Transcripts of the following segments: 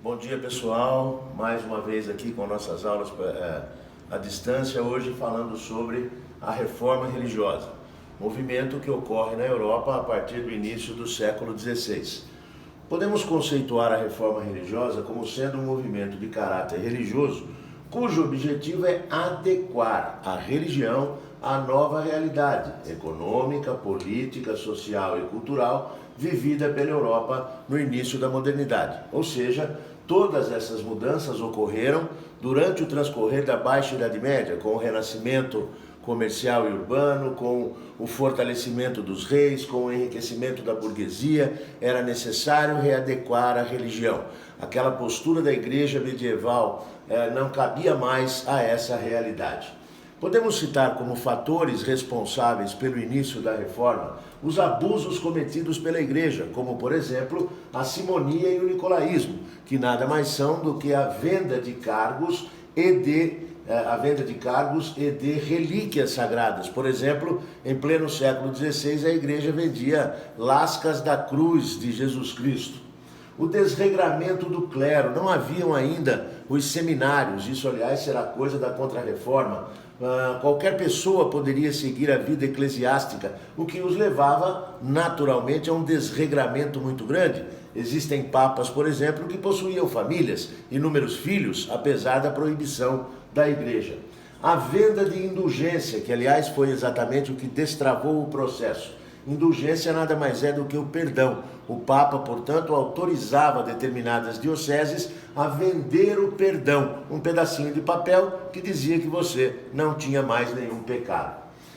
Bom dia, pessoal, mais uma vez aqui com nossas aulas à distância, hoje falando sobre a reforma religiosa, movimento que ocorre na Europa a partir do início do século XVI. Podemos conceituar a reforma religiosa como sendo um movimento de caráter religioso, cujo objetivo é adequar a religião à nova realidade econômica, política, social e cultural vivida pela Europa no início da modernidade. Ou seja, todas essas mudanças ocorreram durante o transcorrer da Baixa Idade Média, com o renascimento comercial e urbano, com o fortalecimento dos reis, com o enriquecimento da burguesia. Era necessário readequar a religião. Aquela postura da igreja medieval não cabia mais a essa realidade. Podemos citar como fatores responsáveis pelo início da reforma os abusos cometidos pela igreja, como por exemplo a simonia e o nicolaísmo, que nada mais são do que a venda de cargos e de relíquias sagradas. Por exemplo, em pleno século XVI, a igreja vendia lascas da cruz de Jesus Cristo. O desregramento do clero, não haviam ainda os seminários, isso aliás será coisa da Contra-Reforma. Qualquer pessoa poderia seguir a vida eclesiástica, o que os levava naturalmente a um desregramento muito grande. Existem papas, por exemplo, que possuíam famílias, inúmeros filhos, apesar da proibição da igreja. A venda de indulgência, que aliás foi exatamente o que destravou o processo. Indulgência nada mais é do que o perdão. O Papa, portanto, autorizava determinadas dioceses a vender o perdão, um pedacinho de papel que dizia que você não tinha mais nenhum pecado.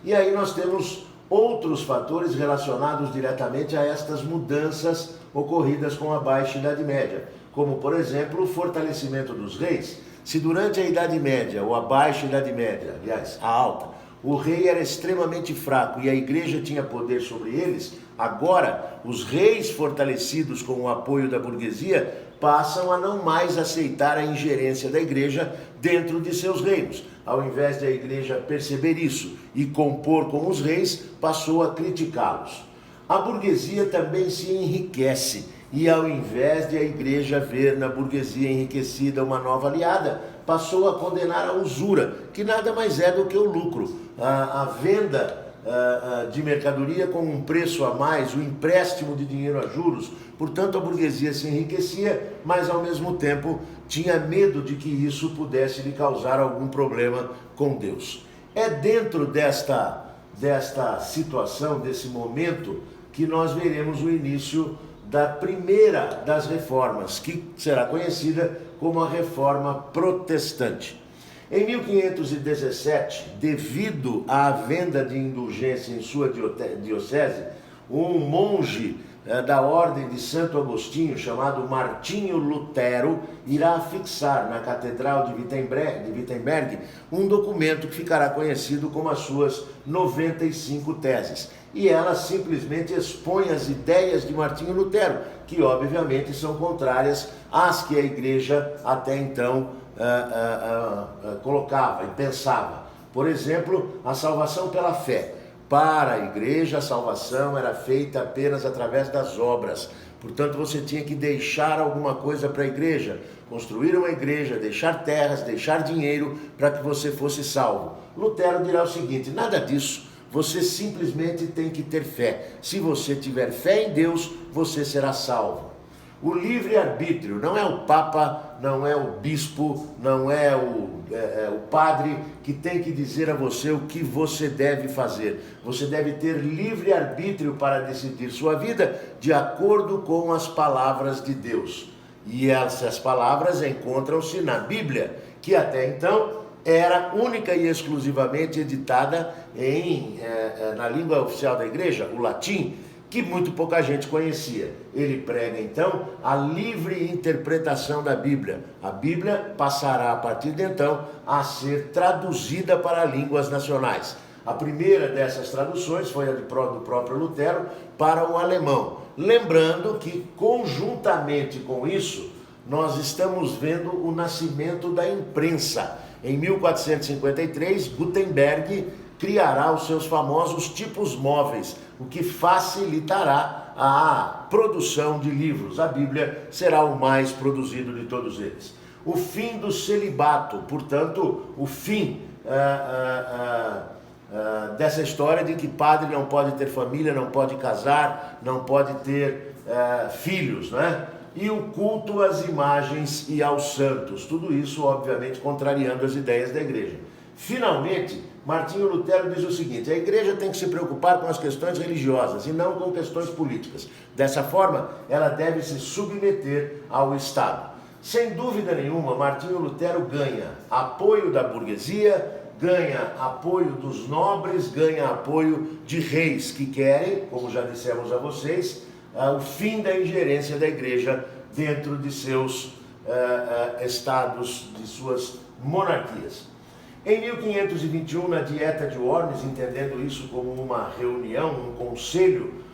E aí nós temos outros fatores relacionados diretamente a estas mudanças ocorridas com a Baixa Idade Média, como, por exemplo, o fortalecimento dos reis. Se durante a Idade Média, ou a Baixa Idade Média, aliás, a Alta, o rei era extremamente fraco e a igreja tinha poder sobre eles, agora os reis fortalecidos com o apoio da burguesia passam a não mais aceitar a ingerência da igreja dentro de seus reinos. Ao invés de a igreja perceber isso e compor com os reis, passou a criticá-los. A burguesia também se enriquece e ao invés de a igreja ver na burguesia enriquecida uma nova aliada, passou a condenar a usura, que nada mais é do que o lucro. A venda de mercadoria com um preço a mais, o empréstimo de dinheiro a juros. Portanto, a burguesia se enriquecia, mas ao mesmo tempo tinha medo de que isso pudesse lhe causar algum problema com Deus. É dentro desta situação, desse momento, que nós veremos o início da primeira das reformas, que será conhecida como a Reforma Protestante. Em 1517, devido à venda de indulgência em sua diocese, um monge da ordem de Santo Agostinho, chamado Martinho Lutero, irá fixar na Catedral de Wittenberg um documento que ficará conhecido como as suas 95 teses. E ela simplesmente expõe as ideias de Martinho Lutero, que obviamente são contrárias às que a igreja até então colocava e pensava. Por exemplo, a salvação pela fé. Para a igreja, a salvação era feita apenas através das obras. Portanto, você tinha que deixar alguma coisa para a igreja, construir uma igreja, deixar terras, deixar dinheiro para que você fosse salvo. Lutero dirá o seguinte: nada disso. Você simplesmente tem que ter fé. Se você tiver fé em Deus, você será salvo. O livre-arbítrio não é o Papa, não é o bispo, não é o padre que tem que dizer a você o que você deve fazer. Você deve ter livre-arbítrio para decidir sua vida de acordo com as palavras de Deus. E essas palavras encontram-se na Bíblia, que até então era única e exclusivamente editada na língua oficial da igreja, o latim, que muito pouca gente conhecia. Ele prega então a livre interpretação da Bíblia. A Bíblia passará a partir de então a ser traduzida para línguas nacionais. A primeira dessas traduções foi a do próprio Lutero para o alemão. Lembrando que conjuntamente com isso, nós estamos vendo o nascimento da imprensa. Em 1453, Gutenberg criará os seus famosos tipos móveis, o que facilitará à produção de livros. A Bíblia será o mais produzido de todos eles. O fim do celibato, portanto, o fim dessa história de que padre não pode ter família, não pode casar, não pode ter filhos, né? E o culto às imagens e aos santos, tudo isso obviamente contrariando as ideias da igreja. Finalmente, Martinho Lutero diz o seguinte: a igreja tem que se preocupar com as questões religiosas e não com questões políticas. Dessa forma, ela deve se submeter ao Estado. Sem dúvida nenhuma, Martinho Lutero ganha apoio da burguesia, ganha apoio dos nobres, ganha apoio de reis que querem, como já dissemos a vocês, o fim da ingerência da igreja dentro de seus estados, de suas monarquias. Em 1521, na Dieta de Worms, entendendo isso como uma reunião, um conselho,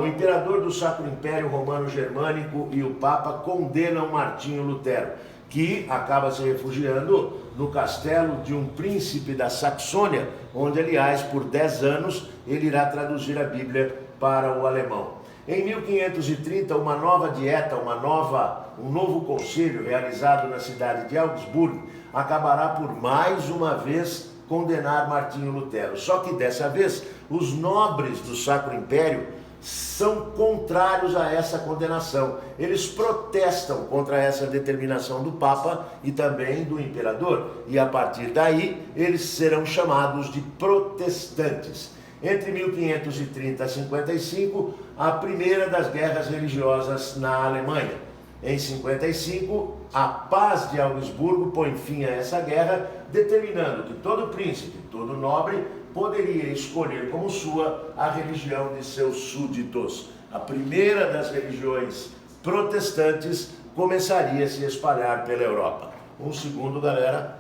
o imperador do Sacro Império Romano Germânico e o Papa condenam Martinho Lutero, que acaba se refugiando no castelo de um príncipe da Saxônia, onde, aliás, por 10 anos, ele irá traduzir a Bíblia para o alemão. Em 1530, uma nova dieta, um novo conselho realizado na cidade de Augsburg, acabará por mais uma vez condenar Martinho Lutero. Só que dessa vez, os nobres do Sacro Império são contrários a essa condenação. Eles protestam contra essa determinação do Papa e também do Imperador. E a partir daí, eles serão chamados de protestantes. Entre 1530 e 55, a primeira das guerras religiosas na Alemanha. Em 55, a paz de Augsburgo põe fim a essa guerra, determinando que todo príncipe, todo nobre, poderia escolher como sua a religião de seus súditos. A primeira das religiões protestantes começaria a se espalhar pela Europa. Um segundo, galera.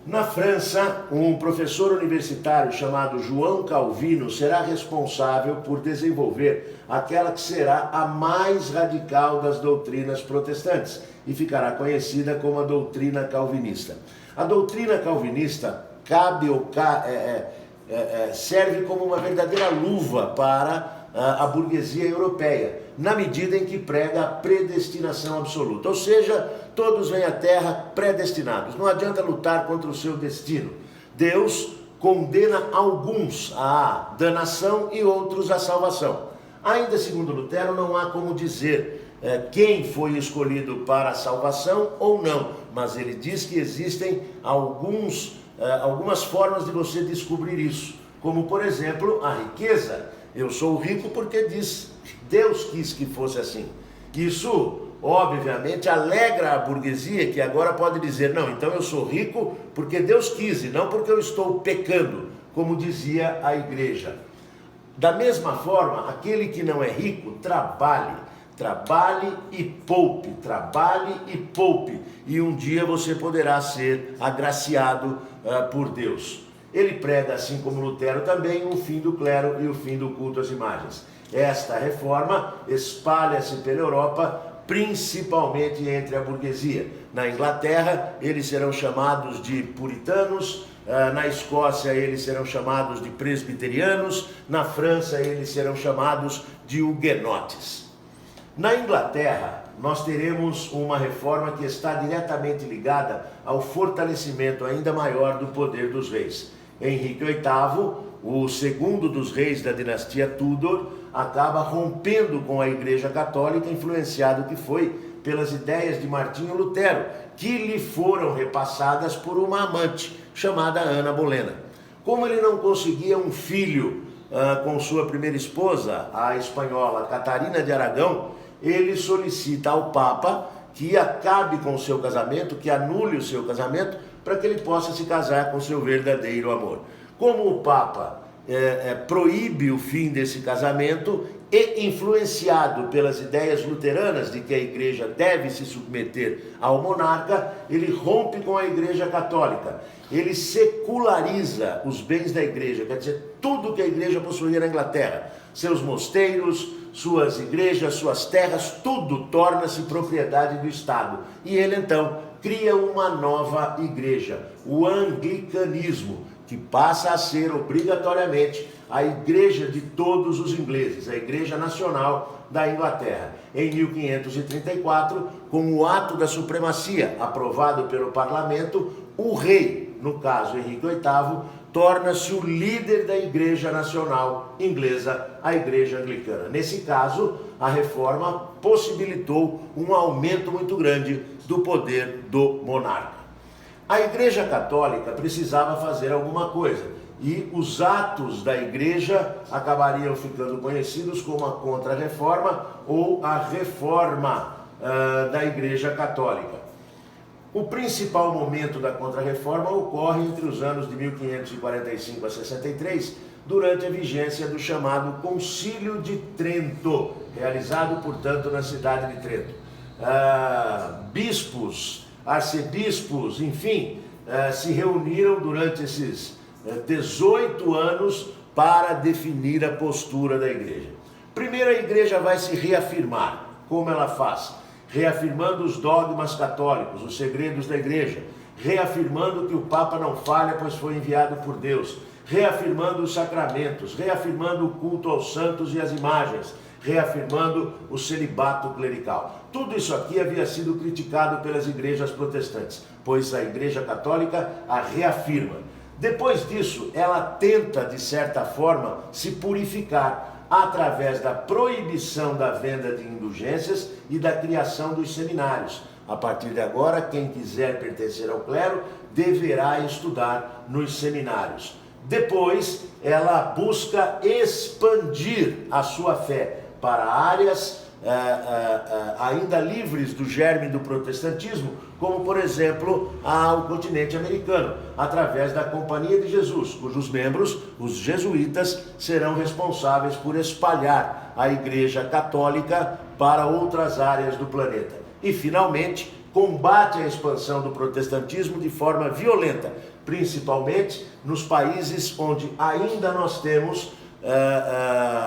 Na França, um professor universitário chamado João Calvino será responsável por desenvolver aquela que será a mais radical das doutrinas protestantes e ficará conhecida como a doutrina calvinista. A doutrina calvinista serve como uma verdadeira luva para a burguesia europeia, na medida em que prega a predestinação absoluta, ou seja, todos vêm à terra predestinados, não adianta lutar contra o seu destino. Deus condena alguns à danação e outros à salvação. Ainda segundo Lutero, não há como dizer quem foi escolhido para a salvação ou não, mas ele diz que existem algumas formas de você descobrir isso, como por exemplo a riqueza. Eu sou rico porque Deus quis que fosse assim. Isso, obviamente, alegra a burguesia, que agora pode dizer: não, então eu sou rico porque Deus quis e não porque eu estou pecando, como dizia a igreja. Da mesma forma, aquele que não é rico, trabalhe e poupe, e um dia você poderá ser agraciado por Deus. Ele prega, assim como Lutero também, o fim do clero e o fim do culto às imagens. Esta reforma espalha-se pela Europa, principalmente entre a burguesia. Na Inglaterra, eles serão chamados de puritanos, na Escócia eles serão chamados de presbiterianos, na França eles serão chamados de huguenotes. Na Inglaterra, nós teremos uma reforma que está diretamente ligada ao fortalecimento ainda maior do poder dos reis. Henrique VIII, o segundo dos reis da dinastia Tudor, acaba rompendo com a Igreja Católica, influenciado que foi pelas ideias de Martinho Lutero, que lhe foram repassadas por uma amante chamada Ana Bolena. Como ele não conseguia um filho com sua primeira esposa, a espanhola Catarina de Aragão, ele solicita ao Papa que acabe com o seu casamento, que anule o seu casamento, para que ele possa se casar com seu verdadeiro amor. Como o Papa proíbe o fim desse casamento e influenciado pelas ideias luteranas de que a igreja deve se submeter ao monarca, ele rompe com a igreja católica. Ele seculariza os bens da igreja, quer dizer, tudo que a igreja possuía na Inglaterra, seus mosteiros, suas igrejas, suas terras, tudo torna-se propriedade do Estado. E ele então cria uma nova igreja, o anglicanismo, que passa a ser obrigatoriamente a igreja de todos os ingleses, a Igreja Nacional da Inglaterra. Em 1534, com o ato da supremacia aprovado pelo parlamento, o rei, no caso Henrique VIII, torna-se o líder da Igreja Nacional Inglesa, a Igreja Anglicana. Nesse caso, a reforma possibilitou um aumento muito grande do poder do monarca. A Igreja Católica precisava fazer alguma coisa e os atos da Igreja acabariam ficando conhecidos como a Contra-Reforma ou a Reforma da Igreja Católica. O principal momento da Contra-Reforma ocorre entre os anos de 1545 a 63, durante a vigência do chamado Concílio de Trento, realizado, portanto, na cidade de Trento. Bispos, arcebispos, enfim, se reuniram durante esses 18 anos para definir a postura da igreja. Primeiro, a igreja vai se reafirmar. Como ela faz? Reafirmando os dogmas católicos, os segredos da igreja, reafirmando que o Papa não falha, pois foi enviado por Deus, reafirmando os sacramentos, reafirmando o culto aos santos e às imagens, reafirmando o celibato clerical. Tudo isso aqui havia sido criticado pelas igrejas protestantes, pois a Igreja Católica a reafirma. Depois disso, ela tenta, de certa forma, se purificar através da proibição da venda de indulgências e da criação dos seminários. A partir de agora, quem quiser pertencer ao clero deverá estudar nos seminários. Depois, ela busca expandir a sua fé para áreas ainda livres do germe do protestantismo, como, por exemplo, ao continente americano, através da Companhia de Jesus, cujos membros, os jesuítas, serão responsáveis por espalhar a Igreja Católica para outras áreas do planeta. E, finalmente, combate a expansão do protestantismo de forma violenta, principalmente nos países onde ainda nós temos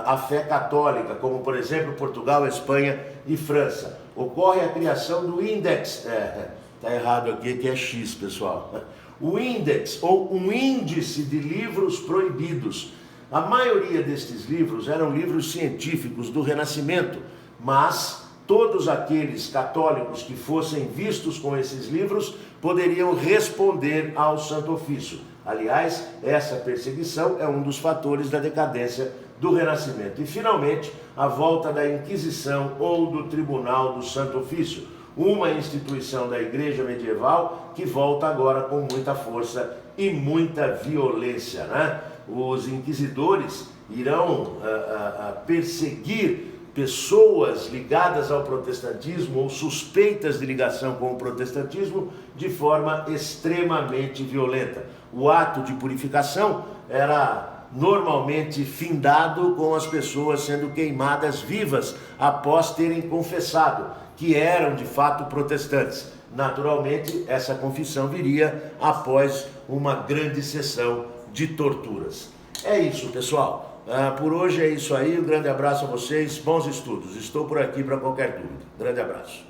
a fé católica, como por exemplo Portugal, Espanha e França. Ocorre a criação do índex, está errado aqui que é X, pessoal, o índex ou um índice de livros proibidos. A maioria destes livros eram livros científicos do Renascimento, mas todos aqueles católicos que fossem vistos com esses livros poderiam responder ao Santo Ofício. Aliás, essa perseguição é um dos fatores da decadência do Renascimento. E, finalmente, a volta da Inquisição ou do Tribunal do Santo Ofício, uma instituição da Igreja medieval que volta agora com muita força e muita violência, né? Os inquisidores irão perseguir pessoas ligadas ao protestantismo ou suspeitas de ligação com o protestantismo de forma extremamente violenta. O ato de purificação era normalmente findado com as pessoas sendo queimadas vivas após terem confessado que eram de fato protestantes. Naturalmente, essa confissão viria após uma grande sessão de torturas. É isso, pessoal. Por hoje é isso aí, um grande abraço a vocês, bons estudos. Estou por aqui para qualquer dúvida. Grande abraço.